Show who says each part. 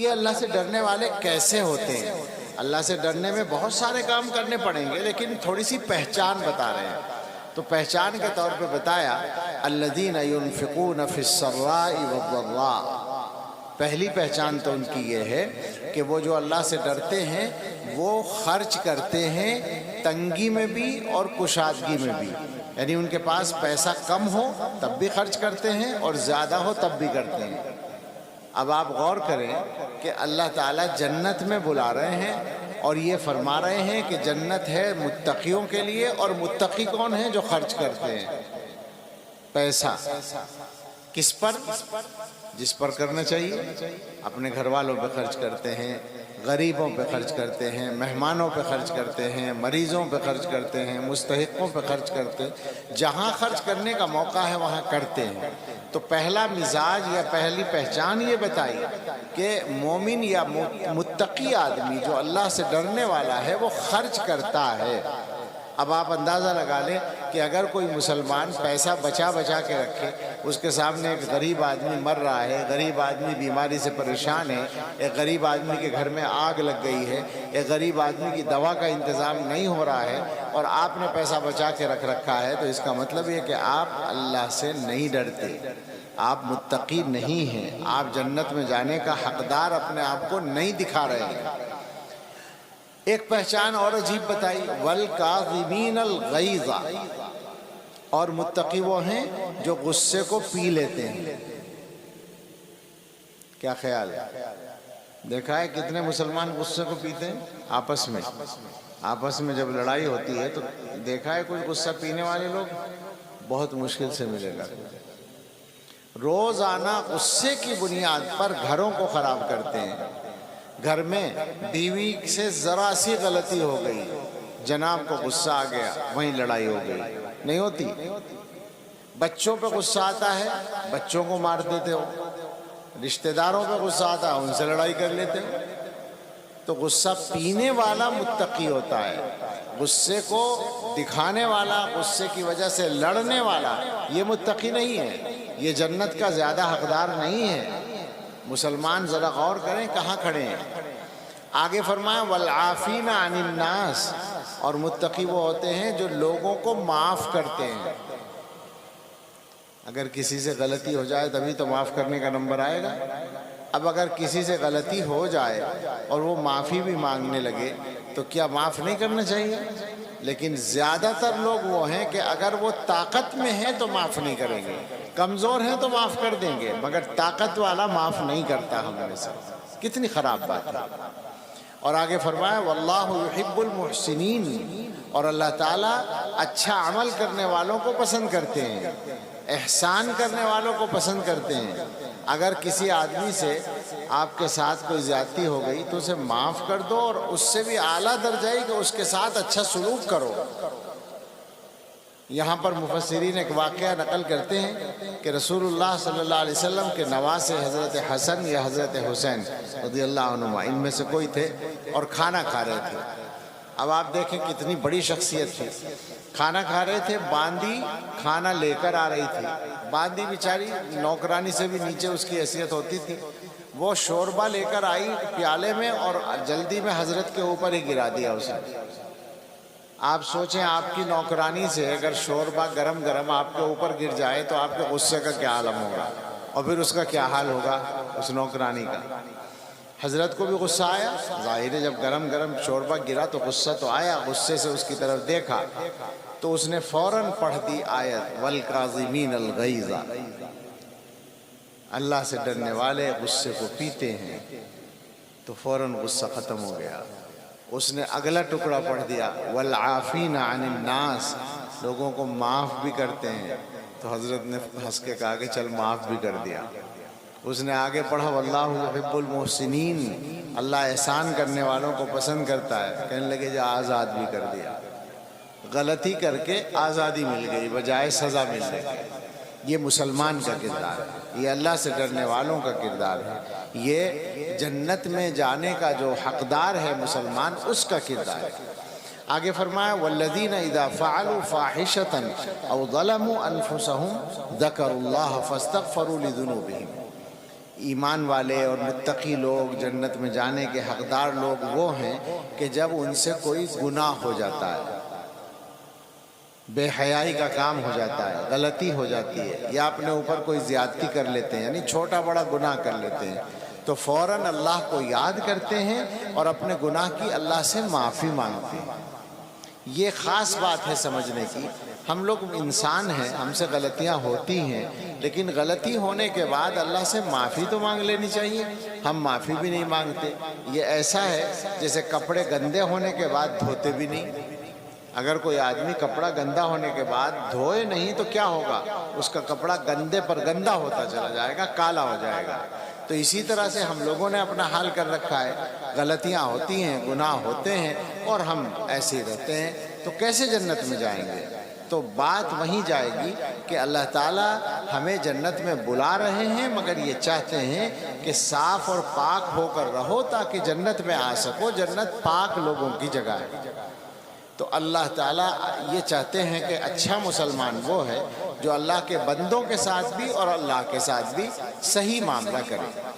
Speaker 1: یہ اللہ سے ڈرنے والے کیسے ہوتے ہیں؟ اللہ سے ڈرنے میں بہت سارے کام کرنے پڑیں گے، لیکن تھوڑی سی پہچان بتا رہے ہیں۔ تو پہچان کے طور پہ بتایا الذین ينفقون فی السراء والضراء۔ پہلی پہچان تو ان کی یہ ہے کہ وہ جو اللہ سے ڈرتے ہیں وہ خرچ کرتے ہیں تنگی میں بھی اور کشادگی میں بھی، یعنی ان کے پاس پیسہ کم ہو تب بھی خرچ کرتے ہیں اور زیادہ ہو تب بھی کرتے ہیں۔ اب آپ غور کریں کہ اللہ تعالیٰ جنت میں بلا رہے ہیں اور یہ فرما رہے ہیں کہ جنت ہے متقیوں کے لیے، اور متقی کون ہیں؟ جو خرچ کرتے ہیں پیسہ۔ کس پر؟ جس پر کرنا چاہیے، اپنے گھر والوں پہ خرچ کرتے ہیں، غریبوں پہ خرچ کرتے ہیں، مہمانوں پہ خرچ کرتے ہیں، مریضوں پہ خرچ کرتے ہیں، مستحقوں پہ خرچ کرتے ہیں، جہاں خرچ کرنے کا موقع ہے وہاں کرتے ہیں۔ تو پہلا مزاج یا پہلی پہچان یہ بتائی کہ مومن یا متقی آدمی جو اللہ سے ڈرنے والا ہے وہ خرچ کرتا ہے۔ اب آپ اندازہ لگا لیں کہ اگر کوئی مسلمان پیسہ بچا بچا کے رکھے، اس کے سامنے ایک غریب آدمی مر رہا ہے، غریب آدمی بیماری سے پریشان ہے، ایک غریب آدمی کے گھر میں آگ لگ گئی ہے، ایک غریب آدمی کی دوا کا انتظام نہیں ہو رہا ہے، اور آپ نے پیسہ بچا کے رکھ رکھا ہے، تو اس کا مطلب یہ کہ آپ اللہ سے نہیں ڈرتے، آپ متقی نہیں ہیں، آپ جنت میں جانے کا حقدار اپنے آپ کو نہیں دکھا رہے ہیں۔ ایک پہچان اور عجیب بتائی، وَالْكَاظِمِينَ الْغَيْظَ، اور متقی وہ ہیں جو غصے کو پی لیتے ہیں۔ کیا خیال ہے؟ دیکھا ہے کتنے مسلمان غصے کو پیتے ہیں؟ آپس میں جب لڑائی ہوتی ہے تو دیکھا ہے کوئی غصہ پینے والے لوگ؟ بہت مشکل سے ملے گا۔ روزانہ غصے کی بنیاد پر گھروں کو خراب کرتے ہیں۔ گھر میں بیوی سے ذرا سی غلطی ہو گئی، جناب کو غصہ آ گیا، وہیں لڑائی ہو گئی، نہیں ہوتی؟ بچوں پہ غصہ آتا ہے، بچوں کو مار دیتے ہو، رشتہ داروں پہ غصہ آتا ہے، ان سے لڑائی کر لیتے ہو۔ تو غصہ پینے والا متقی ہوتا ہے، غصے کو دکھانے والا، غصے کی وجہ سے لڑنے والا یہ متقی نہیں ہے، یہ جنت کا زیادہ حقدار نہیں ہے۔ مسلمان ذرا غور کریں کہاں کھڑے ہیں۔ آگے فرمایا والعافین عن الناس، اور متقی وہ ہوتے ہیں جو لوگوں کو معاف کرتے ہیں۔ اگر کسی سے غلطی ہو جائے تبھی تو معاف کرنے کا نمبر آئے گا۔ اب اگر کسی سے غلطی ہو جائے اور وہ معافی بھی مانگنے لگے تو کیا معاف نہیں کرنا چاہیے؟ لیکن زیادہ تر لوگ وہ ہیں کہ اگر وہ طاقت میں ہیں تو معاف نہیں کریں گے، کمزور ہیں تو معاف کر دیں گے، مگر طاقت والا معاف نہیں کرتا ہم میں سے۔ کتنی خراب بات ہے۔ اور آگے فرمایا واللہ یحب المحسنین، اور اللہ تعالیٰ اچھا عمل کرنے والوں کو پسند کرتے ہیں، احسان کرنے والوں کو پسند کرتے ہیں۔ اگر کسی آدمی سے آپ کے ساتھ کوئی زیادتی ہو گئی تو اسے معاف کر دو، اور اس سے بھی اعلیٰ درجہ ہے کہ اس کے ساتھ اچھا سلوک کرو۔ یہاں پر مفسرین ایک واقعہ نقل کرتے ہیں کہ رسول اللہ صلی اللہ علیہ وسلم کے نواسے حضرت حسن یا حضرت حسین رضی اللہ عنہما، ان میں سے کوئی تھے، اور کھانا کھا رہے تھے۔ اب آپ دیکھیں کتنی بڑی شخصیت تھی، کھانا کھا رہے تھے، باندی کھانا لے کر آ رہی تھی، باندی بیچاری نوکرانی سے بھی نیچے اس کی حیثیت ہوتی تھی، وہ شوربہ لے کر آئی پیالے میں اور جلدی میں حضرت کے اوپر ہی گرا دیا اسے۔ آپ سوچیں آپ کی نوکرانی سے اگر شوربہ گرم گرم آپ کے اوپر گر جائے تو آپ کے غصے کا کیا عالم ہوگا، اور پھر اس کا کیا حال ہوگا اس نوکرانی کا۔ حضرت کو بھی غصہ آیا، ظاہر ہے جب گرم گرم شوربہ گرا تو غصہ تو آیا، غصے سے اس کی طرف دیکھا تو اس نے فوراً پڑھ دی آیت والکاظمین الغیظ، اللہ سے ڈرنے والے غصے کو پیتے ہیں، تو فوراً غصہ ختم ہو گیا۔ اس نے اگلا ٹکڑا پڑھ دیا والعافین عن الناس، لوگوں کو معاف بھی کرتے ہیں، تو حضرت نے ہنس کے کہا کہ چل معاف بھی کر دیا۔ اس نے آگے پڑھا واللہ یحب المحسنین، اللہ احسان کرنے والوں کو پسند کرتا ہے، کہنے لگے جو آزاد بھی کر دیا، غلطی کر کے آزادی مل گئی بجائے سزا ملنے کی۔ یہ مسلمان کا کردار ہے، یہ اللہ سے ڈرنے والوں کا کردار ہے، یہ جنت میں جانے کا جو حقدار ہے مسلمان، اس کا کردار ہے۔ آگے فرمایا والذین اذا فعلوا فاحشة او ظلموا انفسهم ذکروا اللہ فاستغفروا لذنوبهم، ایمان والے اور متقی لوگ، جنت میں جانے کے حقدار لوگ وہ ہیں کہ جب ان سے کوئی گناہ ہو جاتا ہے، بے حیائی کا کام ہو جاتا ہے، غلطی ہو جاتی ہے، یا اپنے اوپر کوئی زیادتی کر لیتے ہیں، یعنی چھوٹا بڑا گناہ کر لیتے ہیں، تو فوراً اللہ کو یاد کرتے ہیں اور اپنے گناہ کی اللہ سے معافی مانگتے ہیں۔ یہ خاص بات ہے سمجھنے کی۔ ہم لوگ انسان ہیں، ہم سے غلطیاں ہوتی ہیں، لیکن غلطی ہونے کے بعد اللہ سے معافی تو مانگ لینی چاہیے۔ ہم معافی بھی نہیں مانگتے۔ یہ ایسا ہے جیسے کپڑے گندے ہونے کے بعد دھوتے بھی نہیں۔ اگر کوئی آدمی کپڑا گندا ہونے کے بعد دھوئے نہیں تو کیا ہوگا؟ اس کا کپڑا گندے پر گندا ہوتا چلا جائے گا، کالا ہو جائے گا۔ تو اسی طرح سے ہم لوگوں نے اپنا حال کر رکھا ہے، غلطیاں ہوتی ہیں، گناہ ہوتے ہیں، اور ہم ایسے ہی رہتے ہیں۔ تو کیسے جنت میں جائیں گے؟ تو بات وہیں جائے گی کہ اللہ تعالیٰ ہمیں جنت میں بلا رہے ہیں، مگر یہ چاہتے ہیں کہ صاف اور پاک ہو کر رہو تاکہ جنت میں آ سکو۔ جنت پاک لوگوں کی جگہ ہے۔ تو اللہ تعالیٰ یہ چاہتے ہیں کہ اچھا مسلمان وہ ہے جو اللہ کے بندوں کے ساتھ بھی اور اللہ کے ساتھ بھی صحیح معاملہ کرے۔